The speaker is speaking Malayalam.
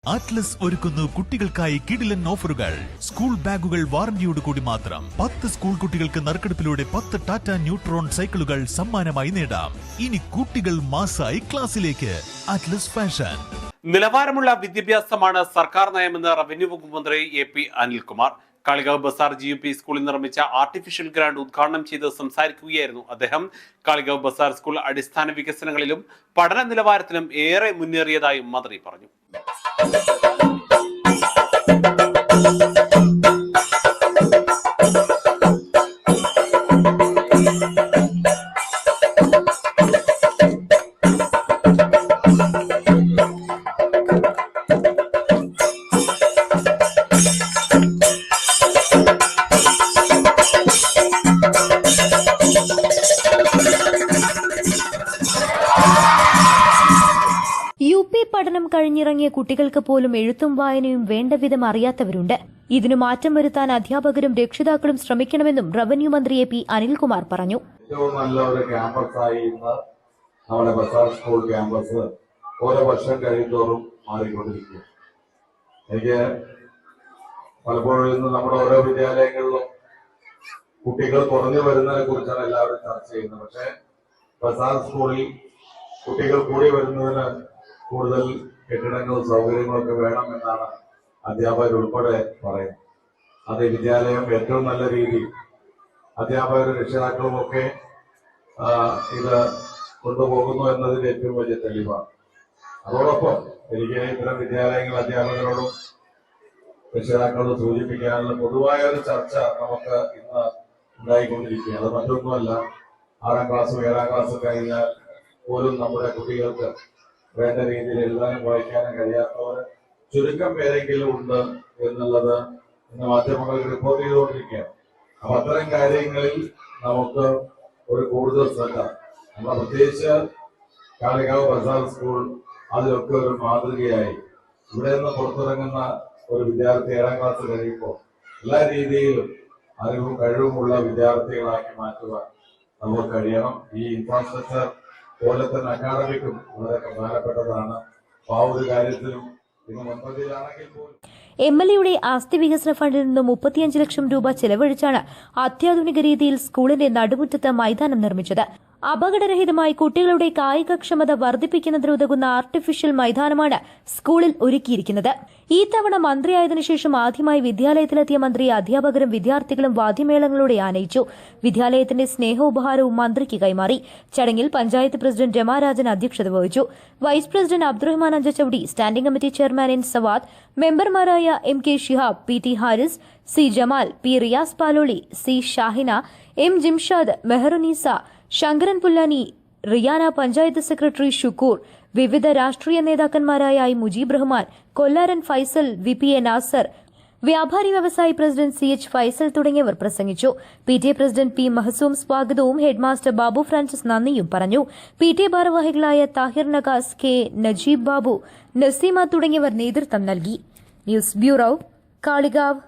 അറ്റ്ലസ് ഒരുക്കുന്നു കുട്ടികൾക്കായി കിടിലൻ ഓഫറുകൾ. സ്കൂൾ ബാഗുകൾ വാറന്റിയോട് കൂടി മാത്രം. 10 സ്കൂൾ കുട്ടികൾക്ക് നറുക്കെടുപ്പിലൂടെ 10 ടാറ്റ ന്യൂട്രോൺ സൈക്കിളുകൾ സമ്മാനമായി നേടാം. ഇനി കുട്ടികൾ മാസായി ക്ലാസ്സിലേക്ക്. Atlas fashion. നിലവാരമുള്ള വിദ്യാഭ്യാസമാണ് സർക്കാർ നയമെന്ന് റവന്യൂ വകുപ്പ് മന്ത്രി AP അനിൽകുമാർ. കാളികാവ് ബസാർ GUP സ്കൂളിൽ നിർമ്മിച്ച ആർട്ടിഫിഷ്യൽ ഗ്രാൻഡ് ഉദ്ഘാടനം ചെയ്ത് സംസാരിക്കുകയായിരുന്നു അദ്ദേഹം. കാളികാവ് ബസാർ സ്കൂൾ അടിസ്ഥാന വികസനങ്ങളിലും പഠന നിലവാരത്തിലും ഏറെ മുന്നേറിയതായും മന്ത്രി പറഞ്ഞു. UP പഠനം കഴിഞ്ഞിറങ്ങിയ കുട്ടികൾക്ക് പോലും എഴുത്തും വായനയും വേണ്ടവിധം അറിയാത്തവരുണ്ട്. ഇതിനു മാറ്റം വരുത്താൻ അധ്യാപകരും രക്ഷിതാക്കളും ശ്രമിക്കണമെന്നും റവന്യൂ മന്ത്രി AP അനിൽകുമാർ പറഞ്ഞു. ഏറ്റവും നല്ല ഒരു ക്യാമ്പസായി ഇന്ന് നമ്മുടെ ബസാർ സ്കൂൾ ക്യാമ്പസ് ഓരോ വർഷം കഴിയുന്തോറും മാറിക്കൊണ്ടിരിക്കും. എനിക്ക് പലപ്പോഴും ഇന്ന് നമ്മുടെ ഓരോ വിദ്യാലയങ്ങളിലും കുട്ടികൾ കുറഞ്ഞു വരുന്നതിനെ കുറിച്ചാണ് എല്ലാവരും ചർച്ച ചെയ്യുന്നത്. പക്ഷേ ബസാർ സ്കൂളിൽ കുട്ടികൾ കൂടി വരുന്നതിന് കൂടുതൽ കെട്ടിടങ്ങളും സൗകര്യങ്ങളൊക്കെ വേണമെന്നാണ് അധ്യാപകരുൾപ്പെടെ പറയുന്നത്. അത് വിദ്യാലയം ഏറ്റവും നല്ല രീതിയിൽ അധ്യാപകരും രക്ഷിതാക്കളും ഒക്കെ ഇത് കൊണ്ടുപോകുന്നു എന്നതിന്റെ ഏറ്റവും വലിയ തെളിവാണ്. അതോടൊപ്പം എനിക്ക് ഇത്തരം വിദ്യാലയങ്ങൾ അധ്യാപകരോടും രക്ഷിതാക്കളോടും സൂചിപ്പിക്കാനുള്ള പൊതുവായ ഒരു ചർച്ച നമുക്ക് ഇന്ന് ഉണ്ടായിക്കൊണ്ടിരിക്കുക. അത് മറ്റൊന്നുമല്ല, 6ാം ക്ലാസ്സും 7ാം ക്ലാസ്സും കഴിഞ്ഞാൽ പോലും നമ്മുടെ കുട്ടികൾക്ക് വേണ്ട രീതിയിൽ എഴുതാനും വായിക്കാനും കഴിയാത്തവർ ചുരുക്കം പേരെങ്കിലും ഉണ്ട് എന്നുള്ളത് ഇന്ന് മാധ്യമങ്ങളിൽ റിപ്പോർട്ട് ചെയ്തുകൊണ്ടിരിക്കുകയാണ്. അപ്പൊ അത്തരം കാര്യങ്ങളിൽ നമുക്ക് ഒരു കൂടുതൽ ശ്രദ്ധ, നമ്മൾ പ്രത്യേകിച്ച് കാളികാവ് ബസാർ സ്കൂൾ അതിലൊക്കെ ഒരു മാതൃകയായി ഇവിടെ നിന്ന് പുറത്തിറങ്ങുന്ന ഒരു വിദ്യാർത്ഥി 7ാം ക്ലാസ് കഴിയുമ്പോൾ എല്ലാ രീതിയിലും അറിവും കഴിവുമുള്ള വിദ്യാർത്ഥികളാക്കി മാറ്റുവാൻ നമുക്ക് കഴിയണം. ഈ ഇൻഫ്രാസ്ട്രക്ചർ പോലെ തന്നെ അക്കാഡമിക്കും വളരെ പ്രധാനപ്പെട്ടതാണ്. ആ ഒരു കാര്യത്തിലും ഇന്ന് മുൻപന്തിയിലാണെങ്കിൽ പോലും MLAയുടെ ആസ്തി വികസന ഫണ്ടിൽ നിന്ന് 35 ലക്ഷം രൂപ ചെലവഴിച്ചാണ് അത്യാധുനിക രീതിയിൽ സ്കൂളിന്റെ നടുമുറ്റത്ത് മൈതാനം നിർമ്മിച്ചത്. അപകടരഹിതമായി കുട്ടികളുടെ കായികക്ഷമത വർദ്ധിപ്പിക്കുന്നതിനുതകുന്ന ആർട്ടിഫിഷ്യൽ മൈതാനമാണ് സ്കൂളിൽ ഒരുക്കിയിരിക്കുന്നത്. ഈ തവണ മന്ത്രിയായതിനു ശേഷം ആദ്യമായി വിദ്യാലയത്തിലെത്തിയ മന്ത്രി അധ്യാപകരും വിദ്യാർത്ഥികളും വാദ്യമേളങ്ങളോടെ ആനയിച്ചു. വിദ്യാലയത്തിന്റെ സ്നേഹോപഹാരവും മന്ത്രിക്ക് കൈമാറി. ചടങ്ങിൽ പഞ്ചായത്ത് പ്രസിഡന്റ് രമാരാജൻ അധ്യക്ഷത വഹിച്ചു. Vice president Abdurahman Anchachavadi, standing committee chairman N Savad, മെമ്പർമാരായ MK Shihab, PT Haris, C Jamal, P Riyas Paloli, C Shahina, M Jimshad, Meharunnisa, Sankaran Pullani, Riyana, panchayat secretary Shukkur, വിവിധ രാഷ്ട്രീയ നേതാക്കന്മാരായ I മുജീബ് റഹ്മാൻ, കൊല്ലാരൻ ഫൈസൽ, VPA നാസർ, വ്യാപാരി വ്യവസായി പ്രസിഡന്റ് CH ഫൈസൽ തുടങ്ങിയവർ പ്രസംഗിച്ചു. PTA പ്രസിഡന്റ് P മഹസൂം സ്വാഗതവും ഹെഡ്മാസ്റ്റർ ബാബു ഫ്രാൻസിസ് നന്ദിയും പറഞ്ഞു. PTA ഭാരവാഹികളായ താഹിർ നഗാസ്, K നജീബ് ബാബു, നസീമ തുടങ്ങിയവർ നേതൃത്വം നൽകി. News bureau, Kalikavu.